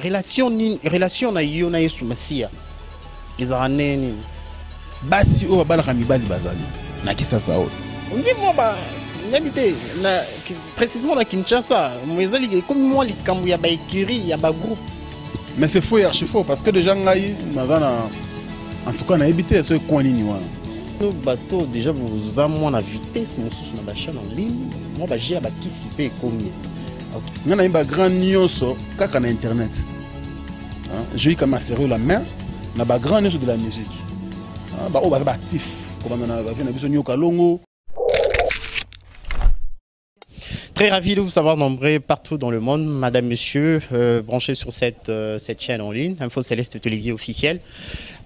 relation na yo na Yesu Masia. Ezarane nini? Basi o balaka mibali bazali. Na Kisasa o. On dit moi ba n'habité na précisément na Kinshasa, mwezali comme moi les kambu ya ba écurie, ya ba groupe. Mais c'est faux et archi faux parce que déjà ngai magana en tout cas na habité ce coin nini wana. Nos bateaux déjà vous avez la vitesse mais sous na ba chaîne en ligne. Moi ba j'ai ba kisi pe comme nga na imba grand nyonso kaka na internet. J'ai eu comme sérieux la main na ba grand nyonso de la musique. Ba o ba actif comme na ba vient na biso nyoka longo. Très ravi de vous savoir nombreux partout dans le monde, madame, monsieur, branchés sur cette chaîne en ligne, Info Céleste Télévision officielle.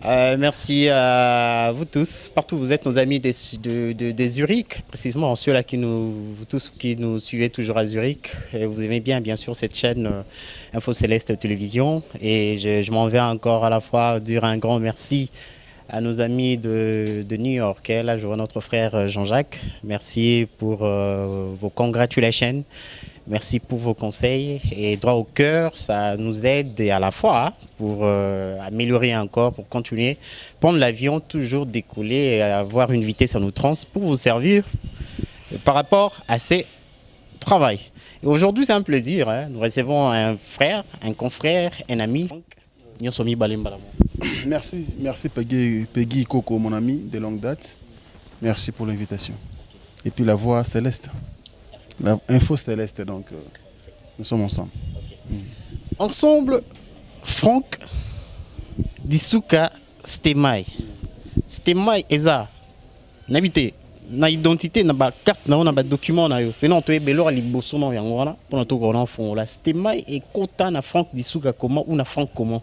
Merci à vous tous, partout où vous êtes, nos amis de Zurich, précisément ceux-là qui nous suivez toujours à Zurich. Et vous aimez bien sûr cette chaîne Info Céleste Télévision. Et je m'en vais encore à la fois dire un grand merci à nos amis de New York. Là, je vois notre frère Jean-Jacques. Merci pour vos congratulations. Merci pour vos conseils. Et droit au cœur, ça nous aide à la fois pour améliorer encore, pour continuer, prendre l'avion, toujours décoller et avoir une vitesse en outrance pour vous servir par rapport à ces travaux. Et aujourd'hui, c'est un plaisir. Nous recevons un frère, un confrère, un ami. Merci Peggy Coco, mon ami de longue date. Merci pour l'invitation. Et puis la voix céleste, la info céleste, donc nous sommes ensemble. Ensemble, Franck Disuka Stemai. Stemai Eza, n'habité. Na identité na ba carte na ba document na yo non to ebelo ali boso na yango wana pour to ko fond la Stemai et kota na Franck Disuka comment ou na Franck comment.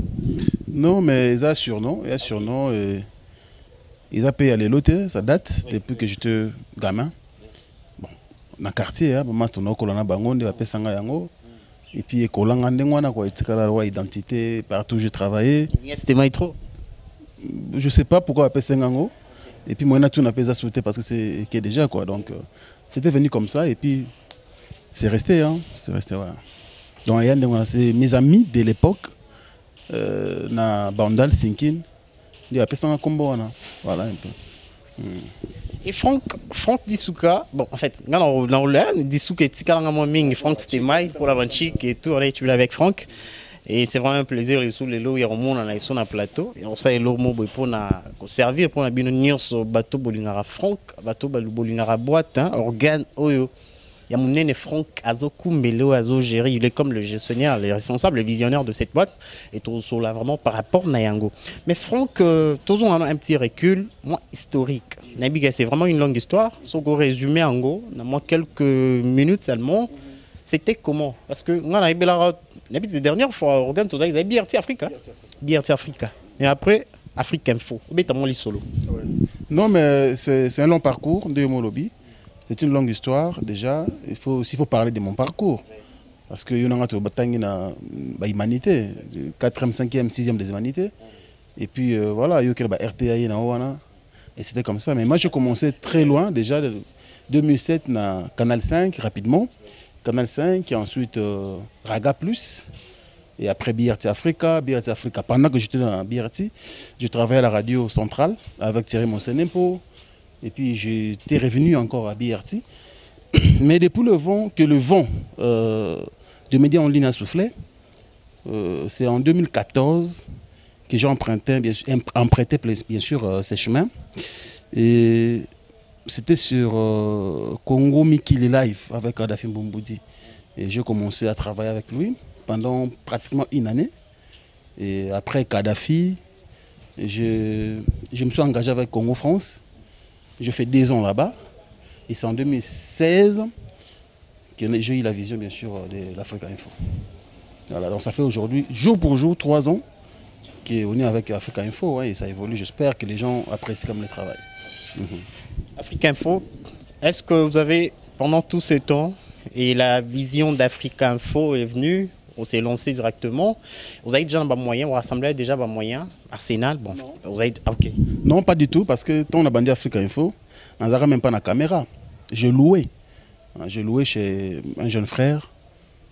Non mais ils ont surnom et ils ont payé les lots, ça date depuis que j'étais gamin. Bon, dans le quartier maman c'est on kolana bangonde va pesanga yango et puis kolanga ndengwana quoi etikala wa identité partout où j'ai travaillé. Stemai trop. Je sais pas pourquoi va pesanga yango. Et puis moi, on a pas sauté parce que c'est déjà quoi. Donc c'était venu comme ça et puis c'est resté. C'est resté voilà. Donc c'est mes amis de l'époque, na Bandal Sinkin, il y a personne combo voilà un peu. Et Franck Disuka, bon en fait, dans le Disuka et Tikalanga Ming, Franck Stemai pour la Vanchik et tout, on est avec Franck. Et c'est vraiment un plaisir les sous les lots, il y a un monde on a plateau et on sait l'eau pour servir pour la binonion sur bateau bolingara Franck, bateau bolingara boîte, organe oyo. Il y a mon nene Franck Azo Kumbelo Azo Géry, il est comme le gestionnaire, le responsable, le visionnaire de cette boîte et tout ça là vraiment par rapport à Nayango. Mais Franck, tous on a un petit recul, moi historique. Nabiga c'est vraiment une longue histoire, sauf qu'on résumé en gros, dans moi quelques minutes seulement. C'était comment? Parce que moi, la dernière fois, on ils avaient BRT Africa. BRT Africa. Et après, Afrique Info. Non, mais c'est un long parcours de mon lobby. C'est une longue histoire déjà. Il faut parler de mon parcours. Parce que nous avons l'humanité, 4e, 5e, 6e des humanités. Et puis voilà, il y a eu RTA. Et c'était comme ça. Mais moi, j'ai commencé très loin déjà. 2007, na Canal 5, rapidement. Canal 5, et ensuite Raga Plus, et après BRT Africa. Pendant que j'étais dans BRT, je travaillais à la radio centrale avec Thierry Monsenempo, et puis j'étais revenu encore à BRT. Mais depuis le vent de médias en ligne a soufflé, c'est en 2014 que j'ai emprunté bien sûr ces chemins. Et c'était sur Congo Mikili Live avec Kadhafi Mbumboudi. Et j'ai commencé à travailler avec lui pendant pratiquement une année. Et après Kadhafi, je me suis engagé avec Congo France. J'ai fait 2 ans là-bas. Et c'est en 2016 que j'ai eu la vision, bien sûr, de l'Africa Info. Voilà, donc ça fait aujourd'hui, jour pour jour, 3 ans qu'on est avec Africa Info. Et ça évolue. J'espère que les gens apprécient comme le travail. Africa Info, est-ce que vous avez, pendant tout ce temps, et la vision d'Africa Info est venue, on s'est lancé directement, vous avez déjà un moyen, vous rassemblez déjà un moyen, Arsenal, bon, non. Vous avez, ok. Non, pas du tout, parce que quand on a bandé Africa Info, on n'avait même pas la caméra. Je louais chez un jeune frère,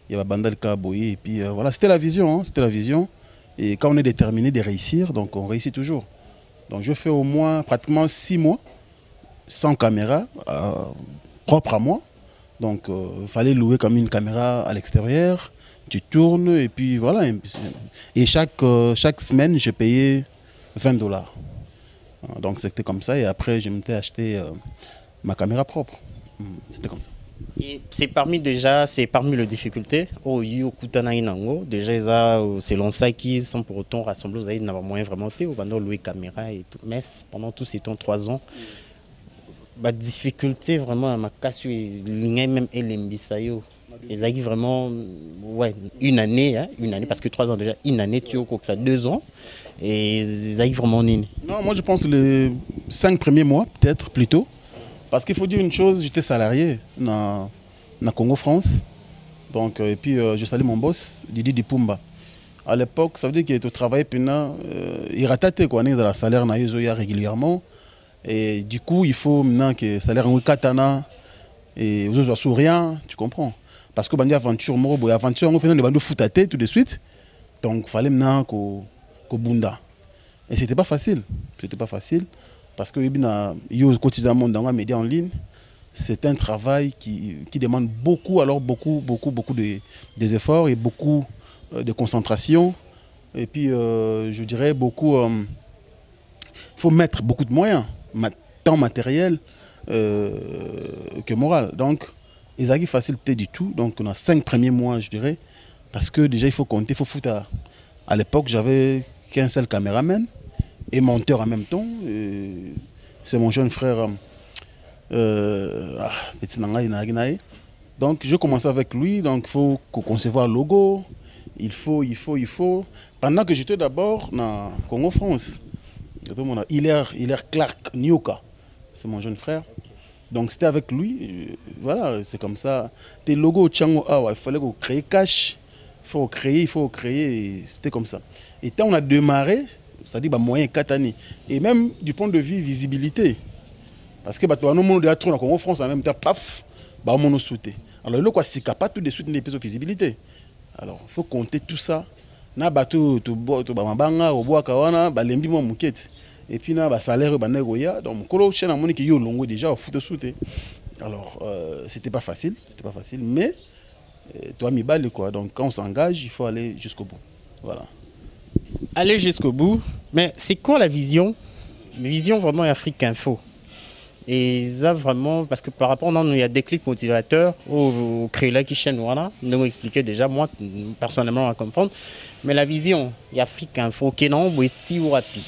il y a Bandal Kaboyi, et puis voilà, c'était la vision, hein, c'était la vision. Et quand on est déterminé de réussir, donc on réussit toujours. Donc je fais au moins pratiquement 6 mois sans caméra, propre à moi. Donc il fallait louer comme une caméra à l'extérieur, tu tournes et puis voilà. Et chaque semaine, j'ai payé $20. Donc c'était comme ça et après je m'étais acheté ma caméra propre. C'était comme ça. Et c'est parmi les difficultés. Oh, déjà, c'est l'on qui sans pour autant rassembler, vous avez n'avoir moyen vraiment ou pendant louer caméra et tout. Mais pendant tous ces temps, 3 ans, la difficulté vraiment à ma casse, même Elimbisayo. Ils ont vraiment ouais, une année, parce que 3 ans déjà, une année, tu as ça 2 ans. Et ils ont vraiment une. Non, moi je pense les 5 premiers mois, peut-être plutôt. Parce qu'il faut dire une chose, j'étais salarié dans Congo-France. Donc, et puis je salue mon boss, Didi Dipumba. À l'époque, ça veut dire qu'il était au travail, puis il ratate quoi, dans le salaire régulièrement. Et du coup, il faut maintenant que le salaire soit katana et aux autres rien, tu comprends. Parce que bandi aventure, aventure, on peut le bando fout à tête tout de suite. Donc, il fallait maintenant qu'on bunda. Et c'était pas facile. C'était pas facile. Parce que quotidiennement dans les médias en ligne, c'est un travail qui demande beaucoup, alors beaucoup des efforts et beaucoup de concentration. Et puis, je dirais beaucoup, il faut mettre beaucoup de moyens, tant matériel que moral. Donc, ils ont facilité du tout. Donc, on a 5 premiers mois, je dirais, parce que déjà, il faut compter, il faut foutre. À l'époque, j'avais qu'un seul caméraman et monteur en même temps. C'est mon jeune frère. Donc je commence avec lui, donc il faut concevoir le logo, il faut. Pendant que j'étais d'abord dans Congo-France, Hilaire Clark Nyoka, c'est mon jeune frère. Donc c'était avec lui, voilà, c'est comme ça. Tes logos, il fallait créer cash, il faut créer, c'était comme ça. Et quand on a démarré, ça dit moyen 4 années. Et même du point de vue visibilité. Parce que nous avons déjà trop en France en même temps, paf, on a sauté. Alors le quoi c'est capable tout de suite une de visibilité. Alors il faut compter tout ça. Na bateau to banga au bois kawana, balembi mo mukete. Et puis na ba salaire ba negoya donc kolo chaîne amoni ki yo longo déjà au foot sauté. Alors c'était pas facile, mais toi mi balle quoi. Donc quand on s'engage, il faut aller jusqu'au bout. Voilà. Aller jusqu'au bout, mais c'est quoi la vision? Vision vraiment Afrique Info. Et ça vraiment, parce que par rapport à nous, il y a des clics motivateurs au créer la chaîne, voilà, nous expliquer déjà, moi personnellement à comprendre. Mais la vision, il y a Afrique Info, qui est non, ou rapide.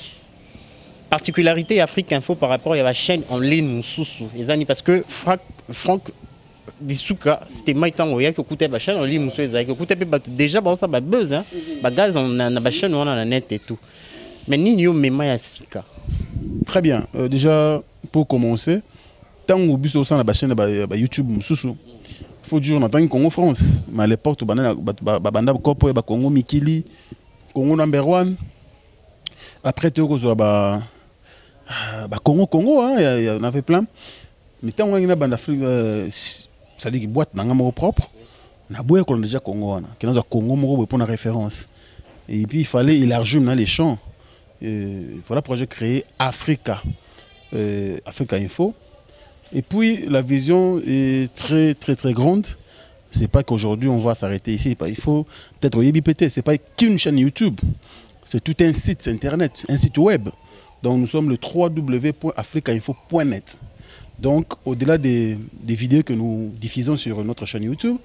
Particularité Afrique Info par rapport à la chaîne en ligne, parce que Franck Dissouka, c'était maintenant où il y a que la chaîne en ligne, déjà, bon, ça va buzz, hein, gaz, on a la chaîne, on a la net et tout. Mais ni yo mema sika. Très bien. Déjà, pour commencer, tant que vous avez la chaîne YouTube, il faut dire que Congo France. Mais à l'époque, Banda Kopo, Congo Mikili, Congo #1. Après, tu as Congo, il y en avait plein. Mais tant que vous avez ça dit que boîte n'a propre. On a déjà Congo. Qui a Congo pour la référence. Et puis, il fallait élargir les champs. Voilà le projet créé Africa Info. Et puis la vision est très grande. C'est pas qu'aujourd'hui on va s'arrêter ici. Il faut peut-être au YBPT. C'est pas qu'une chaîne YouTube. C'est tout un site internet, un site web. Donc nous sommes le www.africainfo.net. Donc au-delà des vidéos que nous diffusons sur notre chaîne YouTube,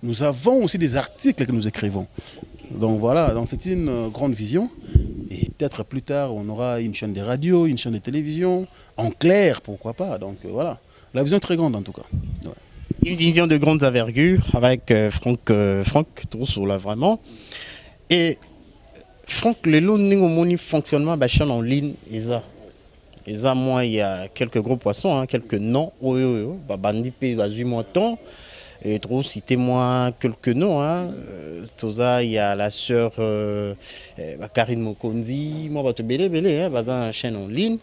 nous avons aussi des articles que nous écrivons. Donc voilà, c'est une grande vision. Et peut-être plus tard, on aura une chaîne de radio, une chaîne de télévision, en clair, pourquoi pas. Donc voilà, la vision est très grande en tout cas. Ouais. Une vision de grande envergure avec Franck Trousseau là vraiment. Et Franck, le long fonctionnement de la chaîne en ligne, et ça, moi, il y a quelques gros poissons, hein, quelques noms. Bandi P, moi temps. Et trop citez-moi quelques noms. Hein. Il y a la sœur Karine Mokondi, moi, je vais te dans la chaîne en ligne.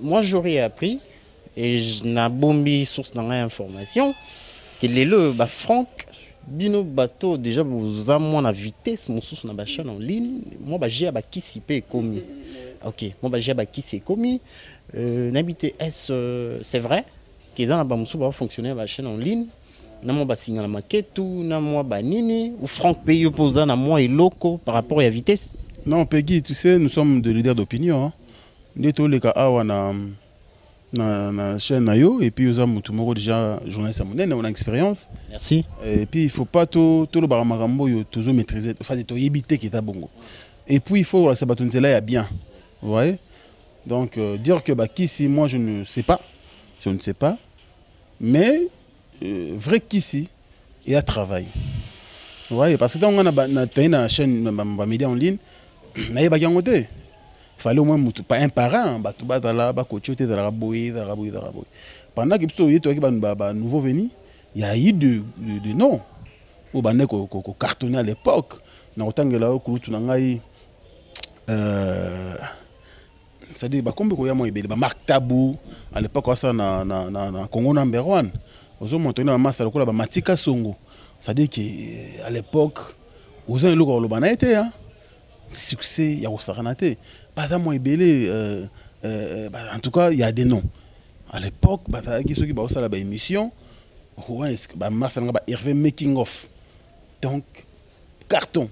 Moi, j'aurais appris, et je n'ai bombi source dans l'information, que Franck, Bino bateau déjà vous avez moins la vitesse mon sous na ba chaîne en ligne moi ba j'ai ba qui s'y paie commis. OK, moi ba j'ai ba qui c'est commis n'habiter est c'est vrai qu'ils ont ba musu ba fonctionner ba chaîne en ligne na moi ba signer la maquette ou na moi ba nini ou Franck paye opposant na moi et loco par rapport à la vitesse. Non, Peggy, tu sais, nous sommes des leaders d'opinion. Hein. Nous sommes les cas na chaîne Nayo et puis nous avons déjà journaliste on a expérience. Merci. Et puis il faut pas tout le baramarambo yo toujours maîtriser, enfin to yebité qui est bongo. Et puis il faut la sabatonzela ya bien. Vous voyez? Donc dire que bah Kissi moi je ne sais pas. Je ne sais pas. Mais vrai Kissi il y a travail. Vous voyez parce que quand on a une chaîne ma média en ligne, na yeba yangote. Il fallait au moins pas un par un, pendant que tu es nouveau venu, il y a eu de noms. Au banné qu'on cartonnait à l'époque. C'est-à-dire que Marc Tabou, à l'époque, ça na Congo number one. Aux hommes montagneux, masse à Matika Songo. C'est-à-dire qu'à l'époque, aux uns le bana était succès, il y a Osaranaté. Pas moi belé, en tout cas, il y a des noms. À l'époque, qui ceux qui ont fait l'émission, Hervé Making of. Donc, carton.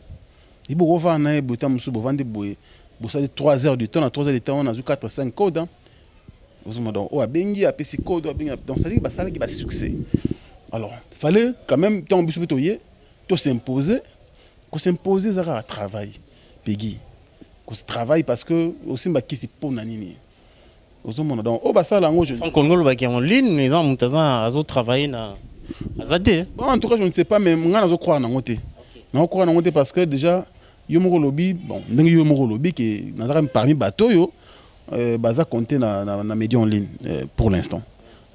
Il faut voir un peu de 3 heures du temps, à 3 heures du temps, on a 4-5 codes. Donc, ça dit que ça a succès. Alors, il fallait quand même, tant que s'imposer, ça a travail. Peggy. Qu'on travaille parce que aussi qui c'est pour nanini. Donc au basa là je en Congo le en ligne les gens mutaza azo travailler na azate. Bon en tout cas je ne sais pas mais nga nazo croire na ngote. Na croire na ngote parce que déjà yo moko lobby bon ndenge yo moko lobby que na parmi bateau yo baza compter na média en ligne pour l'instant.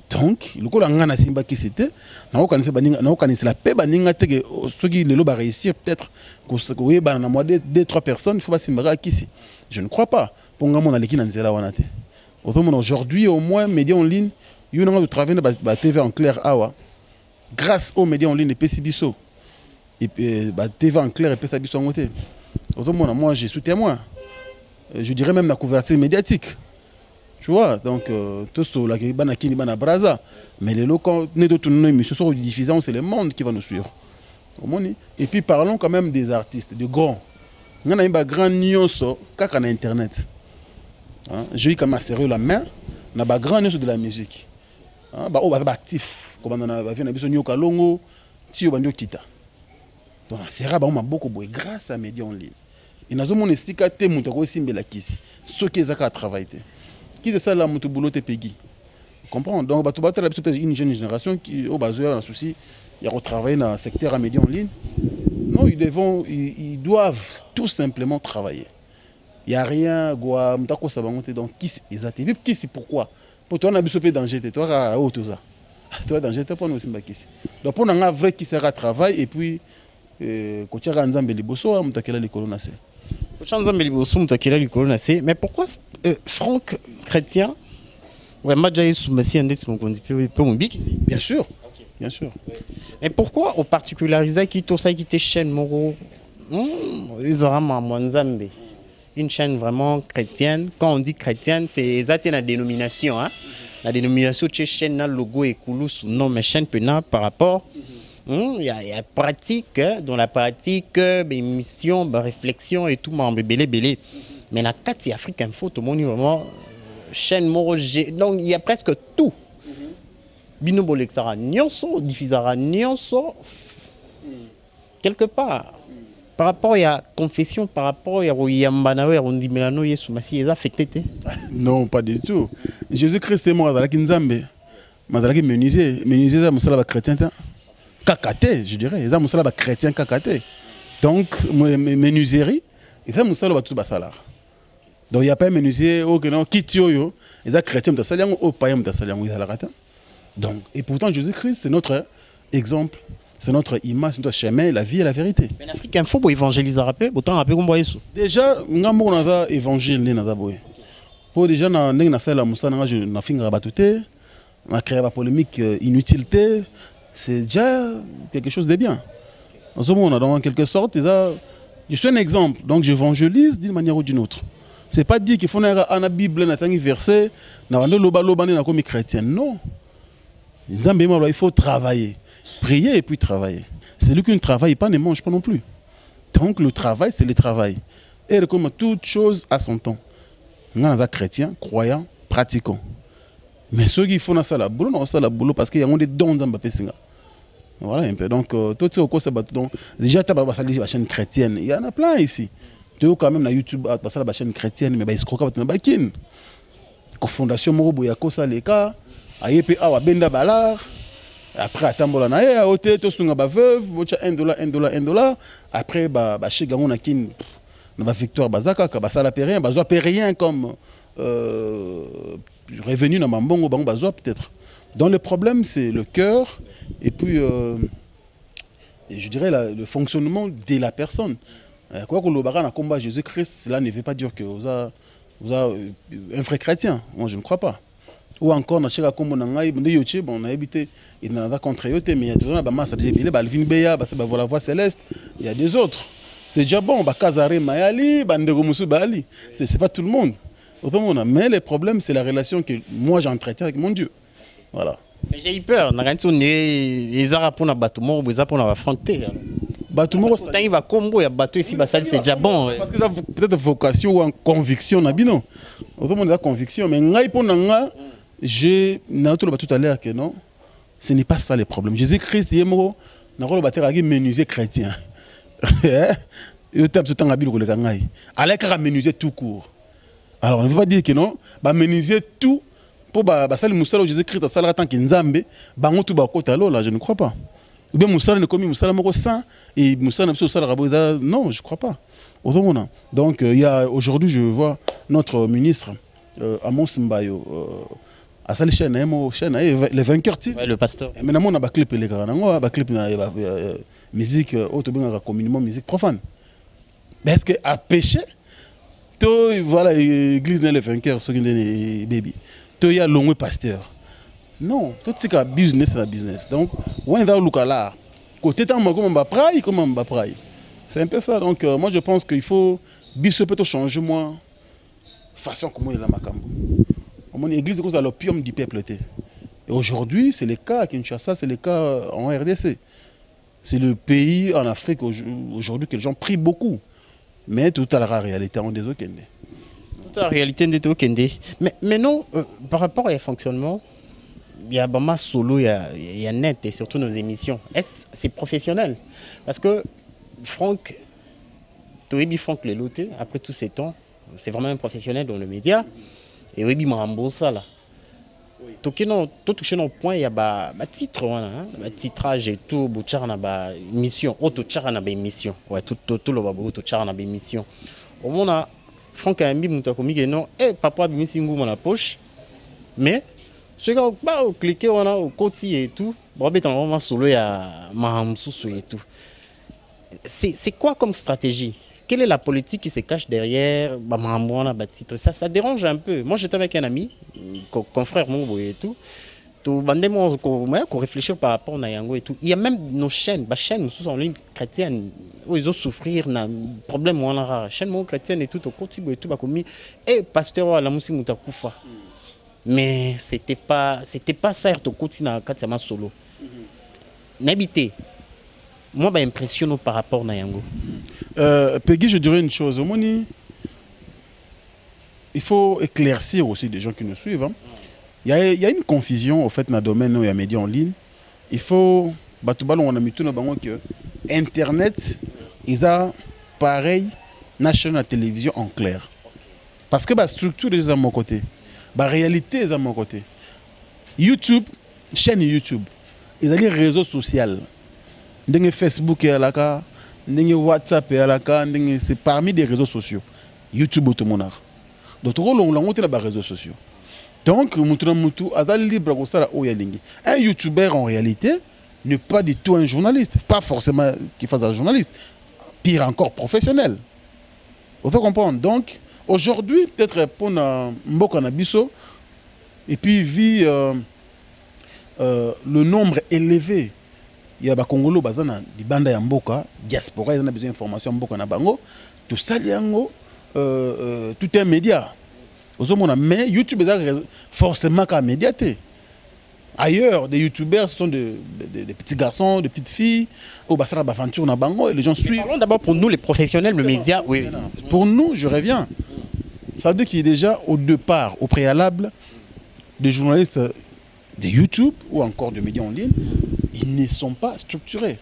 Donc le coup ngana simba qui c'était na connaissait la paix baninga te que ceux qui le ba réussir peut-être ko yeba na moi 2-3 personnes il faut pas simba qui je ne crois pas pour nga mon aleki na nzela wana te aujourd'hui au moins médias en ligne yo na travailler na TV en clair awa grâce aux médias en ligne de PCBiso et TV en clair et PCBiso ngote moi je suis témoin je dirais même la couverture médiatique. Tu vois, donc, tout ce qui est dans Braza, mais les locaux, nous avons une émission sur la diffusion, c'est le monde qui va nous suivre. Et puis parlons quand même des artistes, de grands. Nous avons un grand nuance sur Internet. J'ai eu comme sérieux la main, nous avons un grand nuance de la musique. On va actif, comme on a vu, on a vu Nyoka Longo, Tio Bandio Kita. Donc, c'est rare, on a beaucoup de grâce à médias en ligne. Et nous avons un sticker, nous avons aussi ce qui est à travailler. Qui c'est ça là, mon boulot te Peggy. Comprends? Donc, une jeune génération qui au besoin un souci, il y a travailler dans le secteur à médias en ligne. Non, ils doivent tout simplement travailler. Il n'y a rien, donc qui c'est pourquoi? Pour toi, on a besoin de danger, toi, à haut tout ça. Toi, danger, toi, nous aussi, donc, pour un vrai qui sera travail et puis, quand tu as un zambé liboso, on t'a quel mais pourquoi Franck Chrétien bien sûr, bien sûr. Et pourquoi au particulariser qui tout ça qui était chaîne Moro une chaîne vraiment chrétienne. Quand on dit chrétienne, c'est exactement la dénomination. Hein? La dénomination de chaîne, le logo est coulou sous nom, mais chaîne pena par rapport. Il y a pratique, hein? Dans la pratique, mission, réflexion et tout, belé. Mais la 4 Afrique Info, tout le monde est vraiment chaîne Moro. Donc il y a presque tout. Bino Bolexara Nyonso, diffusera Nyonso. Quelque part. Par rapport à la confession, par rapport à Yambanawe, on dit Melano, Yesu Massi, est affecté? Non, pas du tout. Jésus-Christ est mort dans la Kinzambe. Mazalaki menuisier, ça m'a chrétien. Kakate, je dirais. Ça m'a chrétien kakate. Donc, menuiserie, et ça m'a tout basalar. Donc, il n'y a pas un menuisier, ok, non, kitioyo, et ça chrétien, ça saliang, ou païen, ça saliang, oui, ça la rata. Donc, et pourtant, Jésus-Christ, c'est notre exemple. C'est notre image, notre chemin, la vie et la vérité. Mais l'Afrique, il faut pour évangéliser, autant rappeler comme voyez. Déjà, nous avons évangile. Pour déjà, nous avons fait la moussa, nous avons fait une polémique inutile. C'est déjà quelque chose de bien. Donc en quelque sorte, je suis un exemple, donc j'évangélise d'une manière ou d'une autre. Ce n'est pas dit qu'il faut avoir la Bible, un verset, comme chrétien. Non. Il faut travailler. Prier et puis travailler. Celui qui ne travaille pas ne mange pas non plus. Donc le travail, c'est le travail. Et comme toute chose à son temps. Nous sommes chrétiens, croyants, pratiquants. Mais ceux qui font ça, la boulot parce qu'il y a des dons dans le pays. Voilà un peu. Donc, tout ce qui est déjà, tu as la chaîne chrétienne. Il y en a plein ici. Tu as quand même sur YouTube, tu as la chaîne chrétienne, mais il se croit que tu as une fondation Morobo, il y a ça les cas. Ayepe awa benda balar. Après, atambola na ye, aote, to sunga ba veuve, bocha $1. Après, chez Gangon Nakin, na victoire bazaka, kabasala périen, bazoa périen comme revenu na mambongo, bango bazoa peut-être. Donc le problème, c'est le cœur et puis, je dirais, le fonctionnement de la personne. Quoi que le baran a combat Jésus-Christ, cela ne veut pas dire que vous avez un vrai chrétien. Moi, je ne crois pas. Ou encore, on a habité, il n'a pas contre eux, mais il y a toujours la voie céleste, il y a des autres. C'est déjà bon, c'est pas tout le monde. Mais le problème, c'est la relation que moi j'entretiens avec mon Dieu. Voilà. Mais j'ai eu peur, les Arabes pour affronter. Il va combo, il y a bateau ici, c'est déjà bon. Parce que ça peut-être vocation ou conviction, autrement la conviction, mais je n'ai tout à l'heure que non, ce n'est pas ça le problème. Jésus-Christ, il est menuisier chrétien. Il tape tout le temps à Bible. Il a menuisier tout court. Alors on ne veut pas dire que non, menuisier tout pour Jésus-Christ, ça a tant qu'il Nzambe, je ne crois pas. Ou bien Moussala ne commis Moussala Moko saint et Moussala non, je ne crois pas. Donc aujourd'hui, je vois notre ministre Amos Mbayo à sa chaîne, les vainqueurs, le pasteur. Mais on a un clip, musique, communément musique profane. Mais est-ce qu'à péché, voilà, l'église n'est les vainqueurs, ce qui est baby. Il y a l'ongwe pasteur. Non, tout ce qui est business, c'est la business. Donc, on est dans le cas là. Côté temps, comment on va prayer, comment on va prayer. C'est un peu ça. Donc, moi, je pense qu'il faut peut-être changer, moi, façon comment il est là, Makambo. Mon église est l'opium du peuple. Et aujourd'hui, c'est le cas à Kinshasa, c'est le cas en RDC. C'est le pays en Afrique aujourd'hui que les gens prient beaucoup. Mais tout à la réalité, on est des Okende. Tout à la réalité, on est des Okende. Mais non, par rapport au fonctionnement, il y a Bama Solo, il y a Net et surtout nos émissions. C'est professionnel? Parce que Franck, Toebi Franck Leloté, après tous ces temps, c'est vraiment un professionnel dans le média. Et oui, Marambo, ça là. Tout touché dans le point, il y a un titre, un titrage et tout, il y a une mission. Tout le mission. Ouais, tout le mission. Au moment Franck a mis non, papa a mis dans la poche. Mais, ce qui a cliqué au côté et tout, on solo, il y a Mahamsou et tout. C'est quoi comme stratégie? Quelle est la politique qui se cache derrière ça dérange un peu. Moi, j'étais avec un ami, confrère Mongo et tout. Qu'on réfléchit par rapport à Yango et tout. Il y a même nos chaînes, chaînes en ligne chrétienne, où ils ont souffrir d'un problème. Chaîne chrétienne et tout, au quotidien et tout, et pasteur à la Moussi Moutakufa. Mais c'était pas ça, au quotidien, quand il solo. N'habitez. Moi, je m'impressionne par rapport à Yango. Peggy, je dirais une chose. Il faut éclaircir aussi des gens qui nous suivent. Il y a une confusion au fait dans le domaine où il y a médias en ligne. Il faut on a mis tout que Internet, ils ont pareil national la télévision en clair. Parce que la structure est à mon côté, la réalité est à mon côté. YouTube, chaîne YouTube, ils ont les réseaux sociaux. Facebook et WhatsApp et c'est parmi des réseaux sociaux. YouTube au monde. Donc on a les réseaux sociaux. Donc un YouTuber en réalité n'est pas du tout un journaliste, pas forcément qui fasse un journaliste, pire encore professionnel. Vous comprenez? Donc aujourd'hui peut-être pour Mboka Nabiso et puis vu le nombre élevé il y a des Congolais qui ont des bandes à Mboka, diaspora, ils ont besoin d'informations à Mboka na bango, tout ça liango tout est un média. Mais YouTube est forcément un média. Ailleurs, des youtubeurs, ce sont des petits garçons, des petites filles, au Bassara Bafantur na bango, et les gens suivent. Parlons d'abord pour nous, les professionnels, le média. Oui. Pour nous, je reviens. Ça veut dire qu'il y a déjà au départ, au préalable, des journalistes de YouTube ou encore de médias en ligne, ils ne sont pas structurés.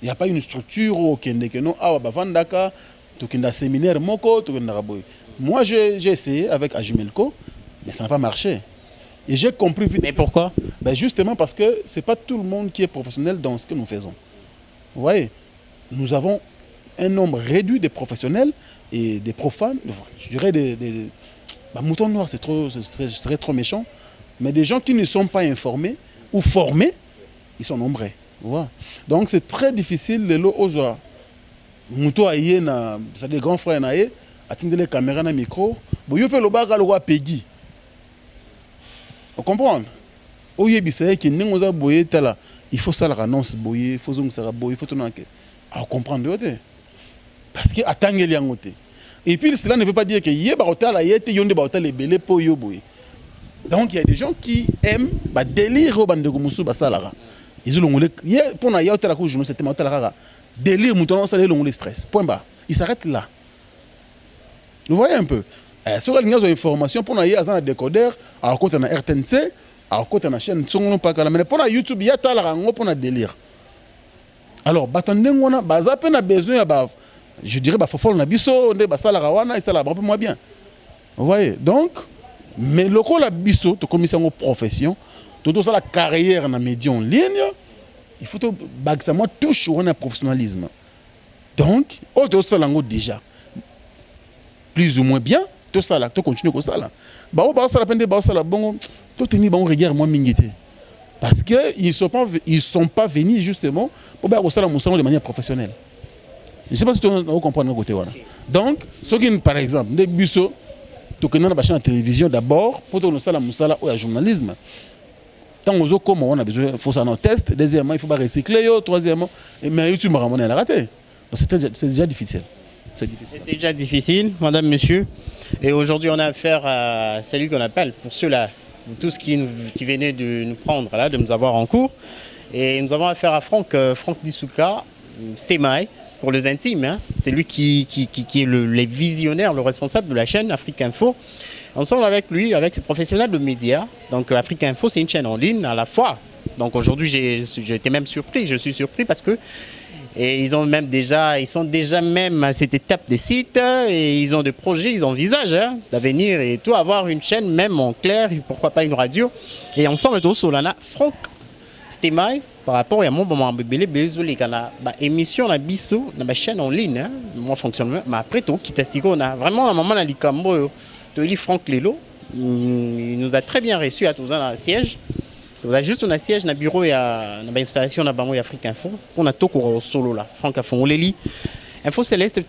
Il n'y a pas une structure au Kendekeno, ah, Bavandaka, Tokenda séminaire Moko, Tokenda Raboy. Moi, j'ai essayé avec Ajumelko, mais ça n'a pas marché. Et j'ai compris vite. Mais pourquoi? Ben justement parce que ce n'est pas tout le monde qui est professionnel dans ce que nous faisons. Vous voyez, nous avons un nombre réduit de professionnels et des profanes, je dirais des moutons noirs, ce serait trop méchant, mais des gens qui ne sont pas informés ou formés, ils sont nombreux. Voilà. Donc c'est très difficile de l'oser. Mouton aïe, c'est des grands frères naïe, atteindre les caméras, les micros. Bon, il peut le bagarre le roi Peggy. Vous comprenez? Au Yébissé, qui n'est pas boyé, il faut ça la annonce boyé, il faut que ça boyé, il faut tout le à comprendre. Parce que attendre les angoté. Et puis cela ne veut pas dire que yé barotal a été yonde barotal les belé po yo boyé. Donc il y a des gens qui aiment bah délire au bande de musu basalara. Ils ont le pour na yaote la couche c'était maote la délire mouton ça le stress. Point bas. Il s'arrête là. Vous voyez un peu. Sur les informations pour na yaza na décodeur à côté na RTNC à côté na chaîne songono pas kala mais pour na YouTube ya ta la ngo pour na délire. Alors batandengona baza pe na besoin ya ba je dirais bah faut faire na biso on ba sala rawana et ça la peu moins bien. Vous voyez? Donc mais le la biso to commission aux profession tout ça la carrière na média en ligne il faut to bagsa moi touche on a professionnalisme. Donc auto ça lango déjà plus ou moins bien tout ça là to continue comme ça là. Ba ça la peine de ba ça la bon to tenir bon regard moi mingité. Parce que ils sont pas venus justement pour ba ça la de manière professionnelle. Je ne sais pas si tu comprends le côté. Donc, ce qui par exemple, des bureaux, tu connais la chaîne de télévision d'abord, pour que nous la musala ou le journalisme. Tant aux autres, on a besoin, il faut ça en test. Deuxièmement, il faut pas recycler. Troisièmement, mais YouTube m'a ramené à la raté. C'est déjà difficile. C'est déjà difficile, madame, monsieur. Et aujourd'hui, on a affaire à celui qu'on appelle, pour ceux-là, tous qui venaient de nous prendre, là, de nous avoir en cours. Et nous avons affaire à Franck Dissouka, Stemai. Pour les intimes, hein. C'est lui qui est le visionnaire, le responsable de la chaîne Afrique Info. Ensemble avec lui, avec ses professionnels de médias. Donc Afrique Info, c'est une chaîne en ligne à la fois. Donc aujourd'hui, j'ai été même surpris. Je suis surpris parce que ils sont déjà même à cette étape des sites et ils ont des projets, ils envisagent hein, d'avenir et tout, avoir une chaîne même en clair, pourquoi pas une radio. Et ensemble, tout Solana, Franck Stemai, par rapport à mon moment bébé bézolé kana émission na biso na chaîne en ligne hein moi fonctionnement mais après tout quitte on a vraiment un moment na likambo to li Franck Lelo il nous a très bien reçu à tous un siège on a juste un siège na bureau ya na installation na bango Afrique Info on a tout au solo là Franck a fongoleli Info Céleste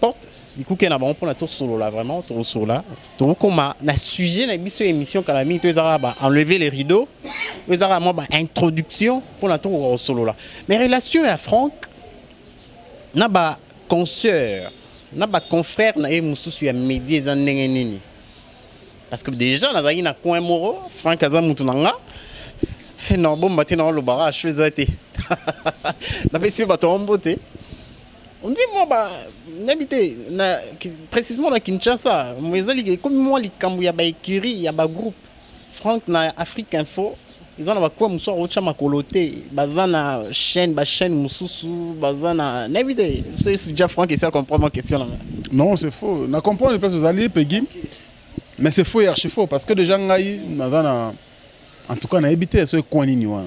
porte du coup qu'on a bon pour la tour solo là vraiment tour solo là donc on a sujet na biso émission quand la mis enlever les rideaux vous avez moi introduction pour la tour solo là mais relation à Franck na ba consoeur na ba confrère na e mususu ya médias en nini parce que déjà na zaki na coin moro Franck aza mutu nanga non bon matin dans le barrage faisait na fait si ba tombote. On dit moi n'habité précisément à Kinshasa, comme moi les Kambuya ba écurie, il y a ba groupe Franck na Afrique Info, ils en ont quoi muso rocha makoloté, bazana chaîne mususu, bazana n'habité, c'est déjà Franck qui sait comprendre ma question là. Non, c'est faux. Na comprendre les places aux alliés Peggy. Mais c'est faux et archi faux parce que déjà ngai en tout cas na habité ce coin ni wa.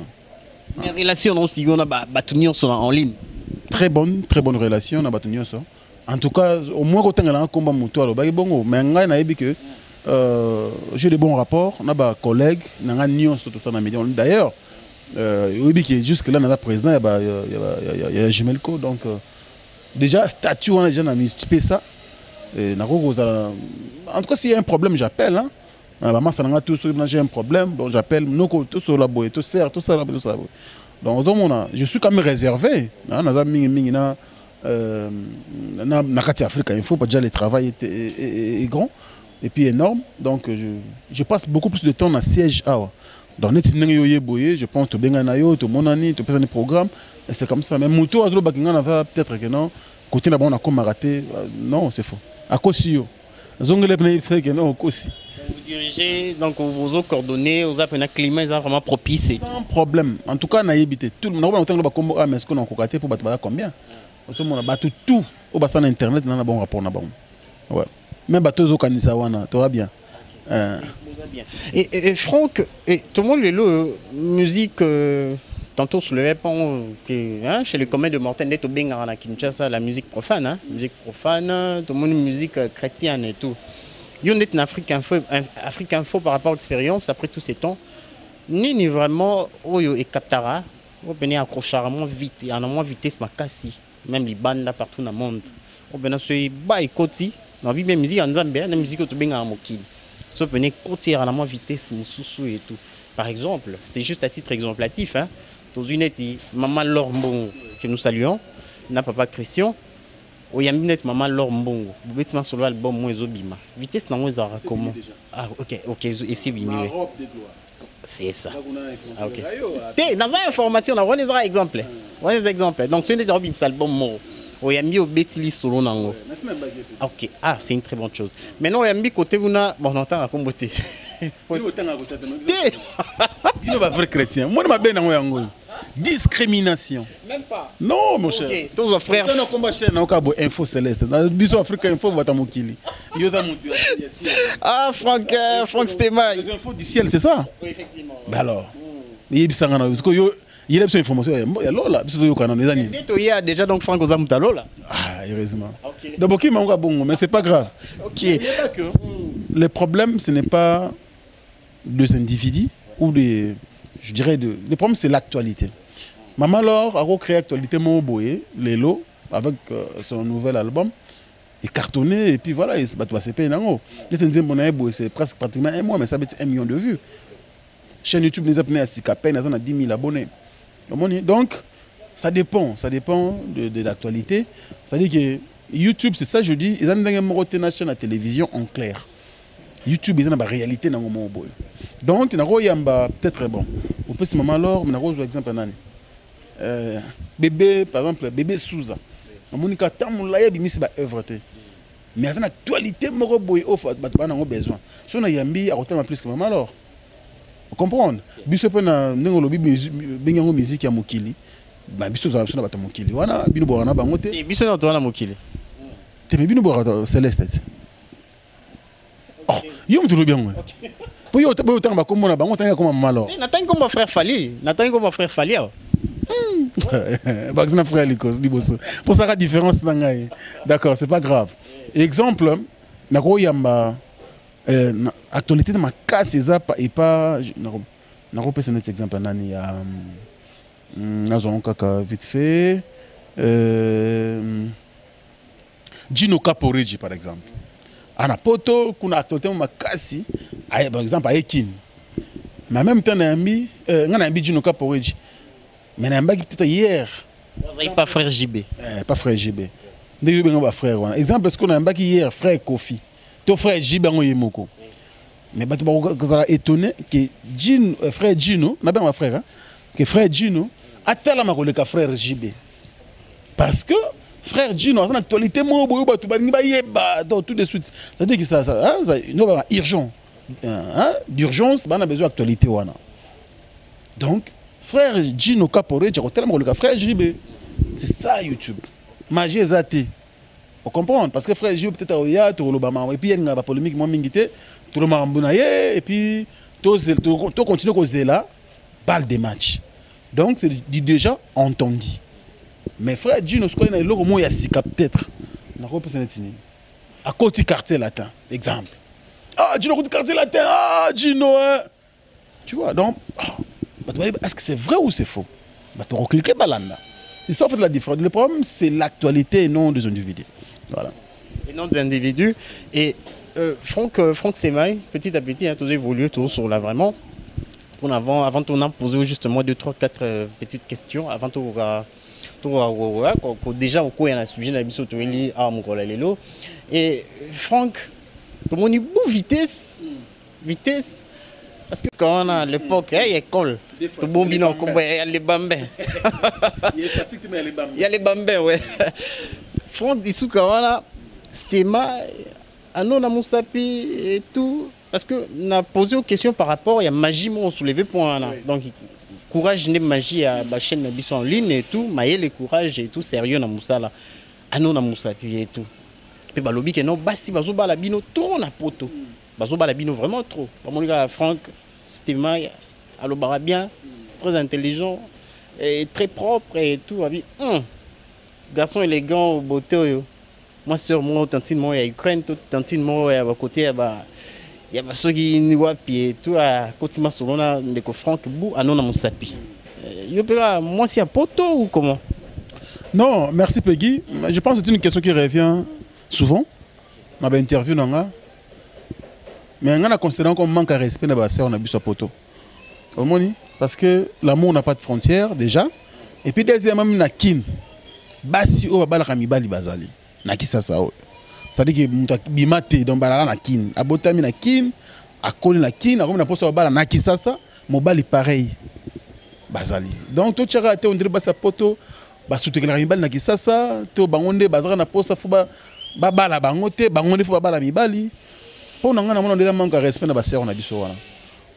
Les relations aussi on a ba tenir sur en ligne. Très bonne relation na batu nyonso. En tout cas au moins quand on a un combat mutuel ba bongo mais ngai na yebi que j'ai de bons rapports na ba collègues na nga nyonso tout ça na média. D'ailleurs yebi que jusque là na président il y a Jumelco donc déjà statut on a déjà na mis ça et na ko en tout cas s'il y a un problème j'appelle hein. J'ai un problème, donc j'appelle tout sur la boîte, tout sert, tout ça, tout ça. Donc je suis quand même réservé. Na Kati Afrique, il faut pas déjà le travail est grand et puis énorme. Donc je passe beaucoup plus de temps dans siège. Dans les je pense que tu monani, tu fais des programmes. Et c'est comme ça. Mais Mouto, peut-être que non. Côté là-bas, on a comme raté. Non, c'est faux. À cause de vous dirigez, donc vos coordonnées, vous avez un climat vraiment propice. Sans problème. En tout cas, on a évité. Tout le monde a dit mais est-ce qu'on a cocaté pour battre combien? Tout le monde a battu tout. Au bassin internet, on a un bon rapport. Ouais. Même bateau au Kanisawana, tout va bien. Et Franck, tout le monde le musique, tantôt sur le répond chez les communs de Mortagne, net au Bengara, Kinshasa, la musique profane, hein, musique profane, tout le monde musique chrétienne et tout. Il y a une Afrique Info par rapport à l'expérience, après tous ces temps, ni vraiment, Oyo et Katara, on peut accrocher vite, il y a moins vitesse, ma cassi, même les bandes là partout dans le monde. On peut se battre et côté, dans la musique en Zambie, la musique au Bengara Mokil. Ça peut côté à la moins vitesse, sous et tout. Par exemple, c'est juste à titre exemplatif, hein, dans une étude, Maman Lormbo, que nous saluons, n'a papa Christian. Il y a une maman Laure Mbongo. Vous pouvez sur l'album moins Zobima. Vitesse n'a moins comment? Ah ok, et c'est bimé. C'est ça. Ah, ok. Dans cette information, on a des exemples. On a des exemples. Donc c'est un album mort. Il y a mis au Betili solo nango. Ok, ah c'est une très bonne chose. Maintenant il y a mis côté vous na bon on entend à comboter. Il ne va pas vrai chrétien. Moi je m'appelle nango yango. Discrimination. Même pas. Non, mon cher. Ok, tous nos frères. On a combat chez nous, Info Céleste. Dans le biso africain, Info Vatamokili. Ah, Franck Stéma. Les infos du ciel, c'est ça? Oui, effectivement. Bah alors. Il y a des informations. Il y a là. Il y a déjà donc Franck Ozamutalo là. Ah, heureusement. Donc, mais c'est pas grave. Ok. Le problème, ce n'est pas des individus ou des. Je dirais, le problème, c'est l'actualité. Maman Laure a recréé l'actualité Moboye, Lélo, avec son nouvel album. Il cartonné, et puis voilà, il s'est passé c'est presque pratiquement un mois, mais ça veut dire 1 million de vues. Chaîne YouTube, les abonnés à 10 000 abonnés. Donc, ça dépend de l'actualité. C'est-à-dire que YouTube, c'est ça, je dis, ils ont une chaîne à télévision en clair. YouTube, ils ont une réalité dans le monde. Donc, il y a peut-être bon. On peut se maman alors, mais on a exemple bébé, par exemple, bébé Souza. On a tant moulaya bimisi ba œuvre. Mais il y a une actualité, moro boy offre, on a besoin. Si on a yambi, à retourner plus que maman alors. Vous comprenez? Biso pe na ngolobi benyango musique ya mokili. Ba biso za biso na bata mokili. Wana bino bo wana bango te. Biso na to wana mokili. Te bino bo Céleste. Oh, yo mtu bien moi. Pour yo tant ba komona bango tant comme malo. Nathan comme frère Fali, Nathan comme frère Fali. Bah c'est frère Likos liboso. Pour ça la différence nangai. D'accord, c'est pas grave. Exemple, na ko yamba actualité de ma casse et pas na ko pesa net exemple nani ya na zonka vite fait Gino Caporigi par exemple. Ana poto kuna actualité makasi par exemple à Ekin. Mais en même temps na mbi ngana mbi Gino Caporigi. Mais na mbi peut-être hier. Vous pas frère JB. Pas frère JB. Ndé yo benga frère wana. Exemple parce qu'on a mbi hier frère Kofi. Ton frère JB ngo yemoko. Mais bato ba étonné que Gino frère Gino, na ben ma frère hein, que frère Gino atala makoleka frère JB. Parce que frère Gino, c'est une actualité, tout de suite. C'est-à-dire que ça urgent. D'urgence, on a besoin d'actualité. Donc, frère Gino Caporé, frère JB, c'est ça YouTube. Magie est zate. Vous comprenez? Parce que frère JB, peut-être, il y a et puis il y a une polémique, et puis tout continue à causer là, parle des matchs. Donc, c'est déjà entendu. Mais frère Gino, ce qu'on a le mot Yassika peut-être. À côté quartier latin, exemple. Ah, Gino, côté quartier latin, ah, Gino, hein. Tu vois, donc, est-ce que c'est vrai ou c'est faux? Tu vas cliquer balanda. C'est ça en fait la différence. Le problème, c'est l'actualité et non des individus. Voilà. Et non des individus. Et Franck Semaï, petit à petit, hein, tout évolue, tout sur là vraiment. avant de poser justement 2, 3, 4 petites questions, avant de déjà au cours il y a un sujet dans la et Franck, comment on dit vitesse, parce que quand on a l'époque, il y a l'école, tout bon bino, il y a les bambins. Il y a les bambins, ouais. Franck, dessous quand on a Stéma, Anon Moussapi et tout. Parce que on a posé une question par rapport à la magie, on soulevé point là. Donc courage n'est magie à la chaîne en ligne et tout, mais le courage et tout sérieux na Moussala. Anon Moussapi et tout. Puis balobi que non, basti bazo balabino trop na poto. Bazo balabino vraiment trop. Mon gars Franck, Stéma, allo bien, très intelligent et très propre et tout. Garçon élégant, beauté. Moi, sur moi, tantine, moi, il y a Ukraine, tantine, moi, il y a côté, il y a ceux qui n'y voient et tout, à côté, ma solona, de Franck Bou, à non, à Moussapi. Moi, c'est un poteau ou comment? Non, merci Peggy. Je pense que c'est une question qui revient souvent. On a interview, mais on a considéré qu'on manque de respect dans la sœur, on a vu ce poteau. Parce que l'amour n'a pas de frontières, déjà. Et puis, deuxièmement, on a kin. Basi, on va balayer mibali bazali. Nakisasa o. C'est-à-dire que muta bimate donc balala na kin. Abotami na kin, akoli na kin, akomi na poso bala nakisasa, mobali pareil. Bazali. Donc to tchara te on dirait basa poto, basutekela mibali nakisasa, to bangonde bazara na posa fuba bala bangote, bangonde fuba bala mibali. Pour nanga na mona déjà manque respect na baseur na biso wana.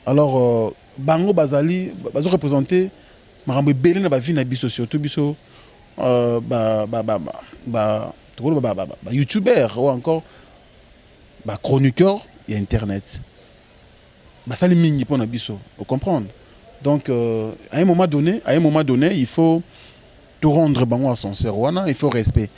Alors bango bazali bazo représenter marambo belé na ba vie na biso surtout biso youtubeur ou encore chroniqueur et internet. Ça les mingi pour nabiso, vous comprenez. Donc à un moment donné, il faut tout rendre bango à son serwana, il faut respect.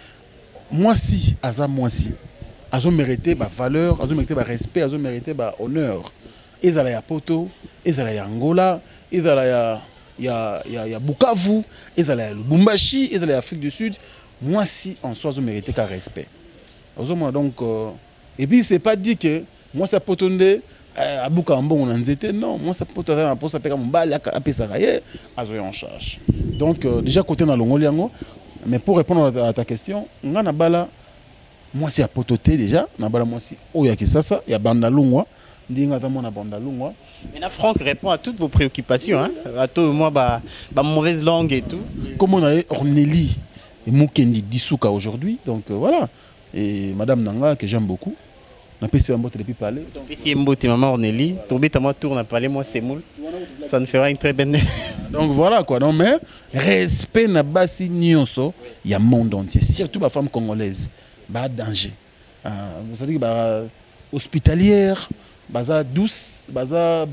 Moi si, azo mérité valeur, azo mérité respect, azo mérité honneur. Ils allaient à Poto, ils allaient à Angola, ils allaient il y a Bukavu, ils allaient à Lubumbashi, ils allaient à Afrique du Sud. Moi, si en soi, je mérite qu'un respect. Donc, et puis, c'est pas dit que moi, ça peut tomber à Bukambo, on en était. Non, moi, ça peut tomber à Posa Peka Mbali, à Pesaraye, à Zoé en charge. Donc, déjà, côté dans l'Ongoliango, mais pour répondre à ta question, on a bala, moi, c'est à Pototé déjà, on a bala, moi, si, oh, il y a que ça, il y a Bandalungwa. Maintenant, Franck répond à toutes vos préoccupations, hein? À tout, moi, mauvaise langue et tout. Comme on a Ornélie et Moukendi Dissouka aujourd'hui, donc voilà. Et Madame Nanga, que j'aime beaucoup, on a passé un mot depuis parler. Si Mbote, maman Ornélie, tombé à moi tour, on a parlé, moi c'est moule. Ça nous fera une très belle. Donc voilà quoi. Non, mais respect na basi nyonso, il y a monde entier, surtout la femme congolaise. Bah danger. Vous savez que hospitalière. Baza douce, baza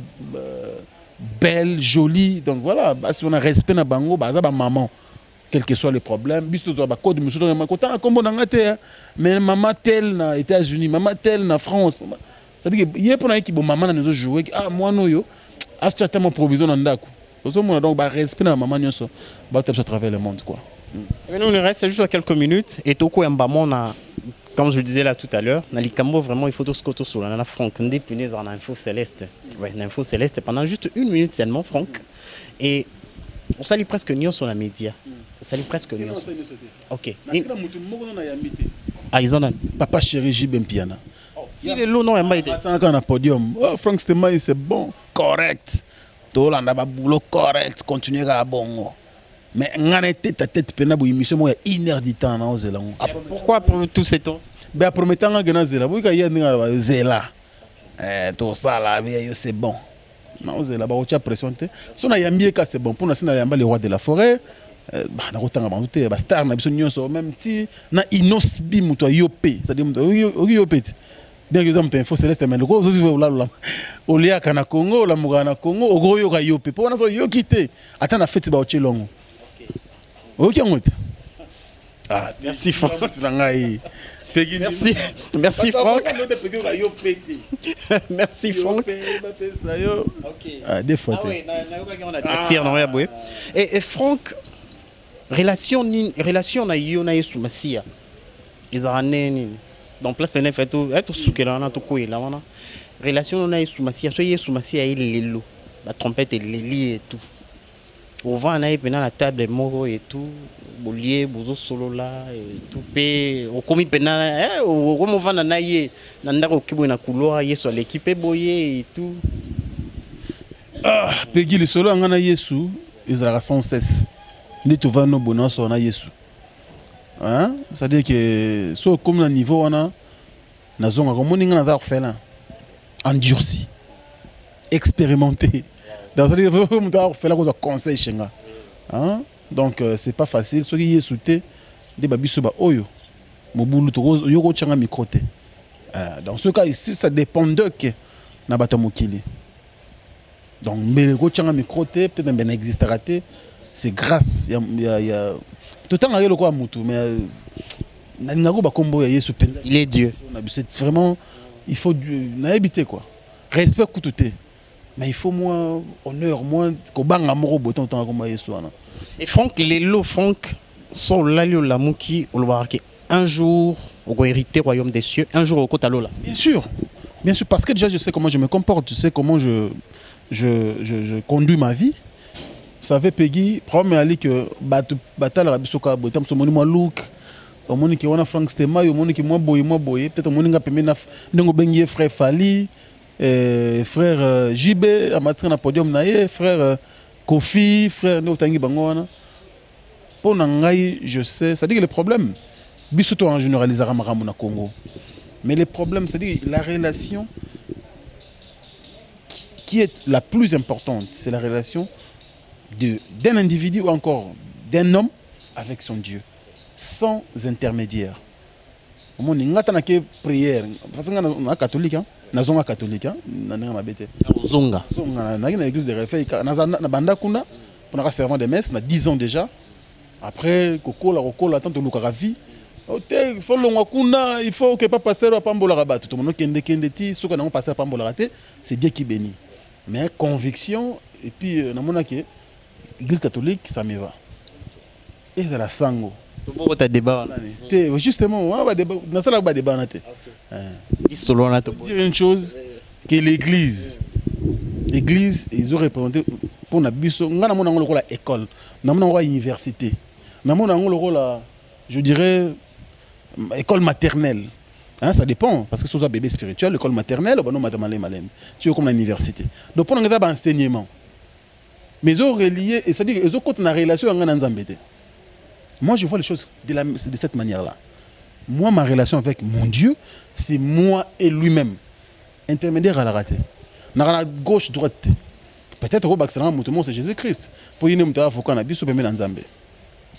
belle, jolie. Donc voilà, si on a respect na bango, baza ba maman, quel que soit le problème. Biso to ba code muso to ma kota kombo na ngate, mais maman telle na États-Unis, maman telle na France. C'est-à-dire que yé pour na ki bo maman na nous jouer moi no yo, achata mon provision na ndako. Donc ba respect na maman nyonso, ba tape à travers le monde quoi. Maintenant, il nous reste juste quelques minutes et toko yambamon na. Comme je disais là tout à l'heure, dans les Cambo, vraiment, il faut tout ce qu'on sur la Franck. On est punaise en info céleste. Ouais, l'info céleste pendant juste 1 minute seulement, Franck. Et on salue presque Nyon sur la média. On salue presque Nyon. Ok. Ah, ils en ont. Papa chéri Jibem Piana. Si le lot non, il m'a été. Attends, quand on a podium. Oh, Franck Stéma, c'est bon, correct. Tout le monde a un boulot correct, continuer à bon. Mais on a tête pena pour émission moi 1 heure du temps na ozela. Pourquoi pour tout ces temps? Ben promettant nga zela. Bu ka y a zela. Tout ça là c'est bon. Na ozela ba ocha pression te. So na yambie ka c'est bon. Pour na sina yamba le roi de la forêt. Na kotanga ba te ba star na biso nyonso même ti na inosbi muto yopé. C'est-à-dire muto yopé. Bien que vous info céleste mais le gros vivre là au lia kana Congo, la mugana Congo, au gros yoga yopé. Pour na so yokité. Attends na fête ba oche longo. Ok, ah, merci Franck. Merci, merci Franck. Merci Franck. Des fois. Et Franck, relation na yo na yesu masia. Izarane donc place le fait tout être soukela na to ko ila wana. Relation na yesu masia, so yesu masia il lelo. la trompette et Lili et tout. Au vent, on a pendant la table de Moro et tout, Bolier, Bozo Solo là, et tout, au commis pendant, au vent, on a eu, Nanda Rokibo na couloir, sur l'équipe Boye et tout. Ah, Peggy, le solo, on a Yesu, ils ont sans cesse. Les tout va nos bonheurs, on a Yesu. Hein? C'est-à-dire que, so, comme le niveau, on a zone, on a orphelin, endurci, expérimenté. Donc, ça veut dire que on fait la conseil chez nous. Donc, c'est pas facile. Ceux qui sont soutenus, des babis sont oyo. Mobulu to yo changa microté. Dans ce cas ici, ça dépend de que na batomokili. Donc, mais le changa microté peut-être ben existe raté. C'est grâce. Il y a tout le temps le quoi mutu, mais n'ago ba kombo ya Yesu penda. Il est Dieu. C'est vraiment, il faut n'habiter quoi. Respect koututé. Mais il faut moins honneur, moins qu'au amoureux boton tant comme Yesu. Et Franck, les lots Franck sont là le Lamouki au Loaraké. Un jour, au hérité royaume des cieux, un jour au Kotalola. Bien sûr, parce que déjà je sais comment je me comporte, je sais comment je conduis ma vie. Vous savez, Peggy, problème est que Batal Rabisoka, Botam, ce monument look, au monde qui a Frank Stema, au monde qui moi boy, peut-être au monde qui a permis de frère Fali. Frère JB, amateur na podium naie, frère Kofi, frère Notangi Bangoana. Pour Nangai, je sais, ça dit que le problème, bisoto en généralisera Maramou na Congo. Mais le problème, c'est-à-dire la relation qui est la plus importante, c'est la relation d'un individu ou encore d'un homme avec son Dieu, sans intermédiaire. Au monde, il y a une prière, parce que on est catholique, nazonga catholique, nanga mabete. Zonga. Zonga, na l'église de réveil, na banda kuna, pour un servant de messe, na 10 ans déjà. Après, kokola, tant de l'ukaravi. Il faut le kuna, il faut que pas pasteur à Pambola rabat. Tout le monde kende ti, ceux qui n'ont pas passé à Pambola raté, c'est Dieu qui bénit. Mais conviction, et puis, na mona que l'église catholique, ça me va. Et c'est la sango. Justement, on va débat. Dire une chose, que l'église, ils ont représenté pour la biso, on a la école, on a l'université, on a je dirais, école maternelle. Hein, ça dépend, parce que c'est un bébé spirituel, l'école maternelle, tu es comme l'université. Donc, on a un enseignement. Mais ils ont relié, et c'est-à-dire qu'ils ont une relation avec Nzambete. Moi, je vois les choses de cette manière-là. Moi, ma relation avec mon Dieu, c'est moi et lui-même. Intermédiaire à la raté. Dans la gauche, droite. Peut-être que c'est Jésus-Christ. Pour y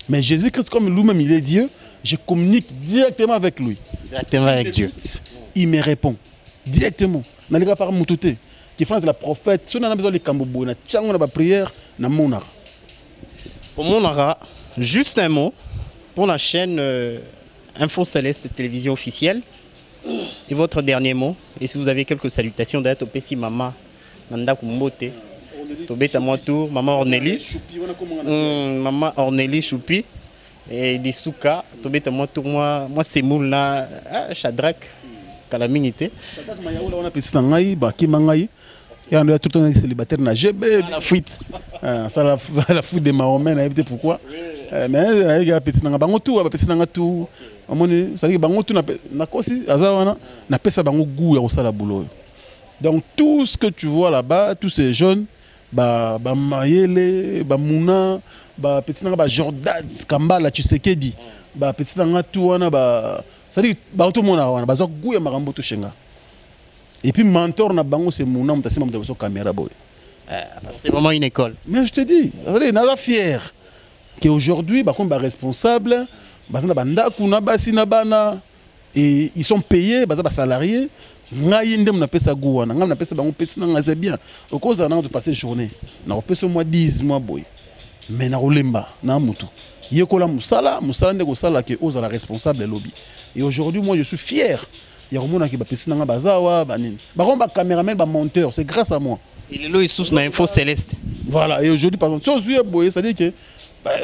mais Jésus-Christ, comme lui-même, il est Dieu, je communique directement avec lui. Directement avec Dieu. Il me répond. Directement. Dans les par Moutouté. Qui est la prophète. Si on a besoin de Kambobo, on a prière, on a Monara. Au Monara. Juste un mot pour la chaîne Info Céleste Télévision Officielle. Et votre dernier mot. Et si vous avez quelques salutations d'être au Pessi Mama, Nanda Kumbote, Tobeta Moitour, Maman Ornélie, Maman Ornélie Choupi, et des Souka, Tobeta Moitour, moi c'est Moula, Chadrak, Calaminité. Chadrak Mayaoula, on a petit Nangaï, Baki Mangaï. Il y a tout un célibataire na GB. La fuite. Ça la fuite des Mahomet, pourquoi? Mais il y a petit nanga bangotou, petit nanga tout. Ça dit bangotou na kosi azawana na pesa bango goût ya sala boulot. Donc tout ce que tu vois là-bas, tous ces jeunes, ba Mayele, ba Mouna, ba petit nanga ba Jordan, Kambala Tshisekedi, ba petit nanga tout wana ba ça dit ba tout monde wana ba zo goût ya marambo tout chenga. Et puis mentor na bango c'est Mouna, on t'a c'est même caméra boy. C'est vraiment une école. Mais je te dis, on est fier qu'aujourd'hui, bah, comme responsable, et ils sont payés, bah, salariés. C'est bien. Au cause d'un an de passer journée, on peut se 10 mois boy. Mais na rolemba, na mutu. Yekola musala, musala ndeko sala que ose la responsable lobby. Et aujourd'hui, moi je suis fier. Il y a des gens qui ont bazawa, caméraman, monteur, c'est grâce à moi. Il est là, il sous Info Céleste. Voilà, et aujourd'hui, par exemple, ça dit que,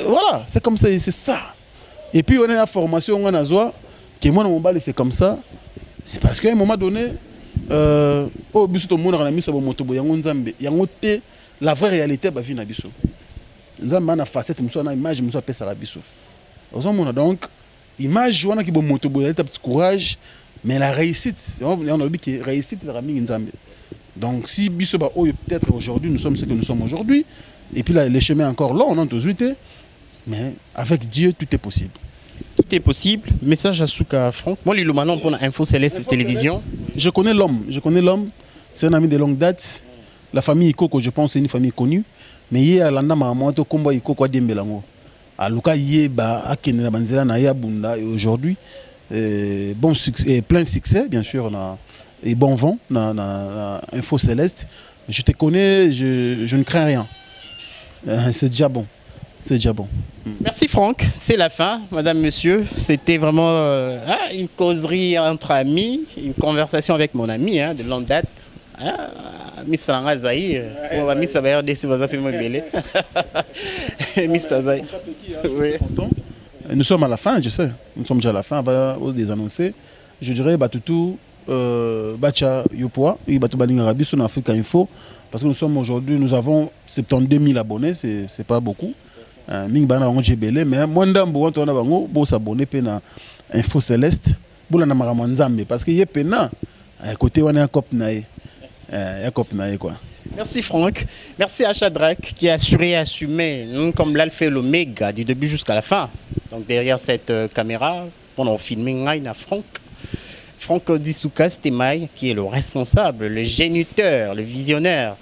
voilà, c'est comme ça, c'est ça. Et puis, on a une formation, on a zoa, que moi, mon bal, c'est comme ça. C'est parce qu'à un moment donné, au but de monde, on a mis ça au moto, il y a un la vraie réalité ba vie na biso nzamba na facette muso na image muso pesa la biso ozomona donc image wana ki bo moto boya ta petit courage mais la réussite on a dit que réussite la mingi nzambe donc si biso ba peut-être aujourd'hui nous sommes ce que nous sommes aujourd'hui et puis là les chemins encore long on a tous mais avec Dieu tout est possible. Tout est possible. Message à Souka Franck. Moi, le maintenant pour Info Céleste Télévision. Je connais l'homme. C'est un ami de longue date. La famille Ikoko, je pense, c'est une famille connue. Mais il y a l'anda maman to komba Ikoko Dembelango. À Luka Yeba, à Kenya Banzela na Yabunda et aujourd'hui bon succès, plein de succès bien sûr et bon vent na Info Céleste. Je te connais, je ne crains rien. C'est déjà bon. C'est déjà bon. Merci Franck, c'est la fin, madame, monsieur. C'était vraiment une causerie entre amis, une conversation avec mon ami de longue date. Mr. Rangazaï, on va Mr. Bayer de Mr. Zaï. Nous sommes à la fin, je sais. Nous sommes déjà à la fin, on va les annoncer. Je dirais Batutu, Bacha Yopoa, et Batu Balinga Rabi sur Afrique Info. Parce que nous sommes aujourd'hui, nous avons 72 000 abonnés, c'est pas beaucoup. Ming bana on jebele mais moi ndambo on a bango bo s'abonner pe na Info Céleste bola na makambo nzambe parce que yé pena côté wana cop naé quoi. Merci Franck, merci à Shadrach qui a assuré et assumé comme l'alpha et l'oméga du début jusqu'à la fin. Donc derrière cette caméra, pendant filmer na Franck Dissouka Stemai qui est le responsable, le géniteur, le visionnaire,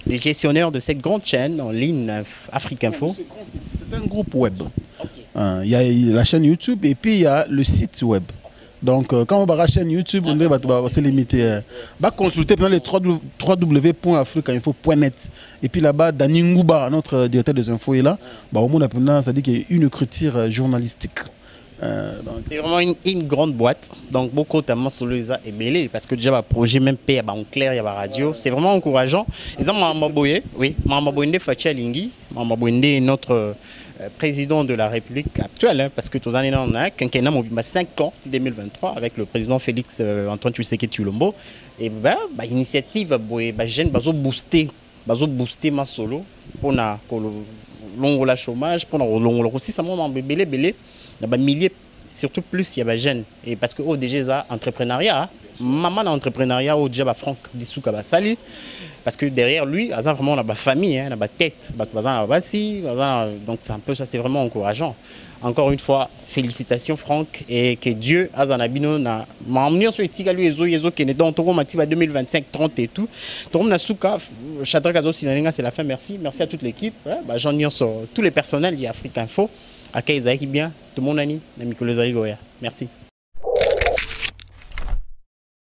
les gestionnaires de cette grande chaîne en ligne Afrique Info. C'est un groupe web. Okay. Il y a la chaîne YouTube et puis il y a le site web. Donc quand on va à la chaîne YouTube, on va se limiter. On va consulter les www.africainfo.net. Et puis là-bas, Dani Ngouba, notre directeur des infos, est là. Au moins, ça dit qu'il y a une écriture journalistique. C'est vraiment une grande boîte, donc beaucoup notamment sur les et belé parce que déjà le projet même paye en clair, il y a la radio, c'est vraiment encourageant. Ils ont Mambaboye, oui, Mambaboye Fatia Lingui, Mambaboye notre président de la République actuelle, parce que tous les années on a quinquennat 5 ans, 2023 avec le président Félix Antoine Tshisekedi Tshilombo et initiative jeune booster ma solo pour na le chômage pour aussi ça moi belé il y a des milliers, surtout plus il y a des jeunes. Et parce que déjà, ça entrepreneuriat, maman entrepreneuriat, déjà Franck Dissouka Sali, parce que derrière lui, il y a vraiment la famille, la tête, donc c'est un peu ça, c'est vraiment encourageant. Encore une fois, félicitations Franck et que Dieu a un abino na m'emmener sur les tigalu ezo qui est dans ton matiba 2025 30 et tout. Ton nasuka Shadrach Azo Sinalinga c'est la fin, merci à toute l'équipe, j'en ai sur tous les personnels il y a Afrique Info. À Kaïzaï qui bien, tout mon ami, Namikolo Zaïgoya. Merci.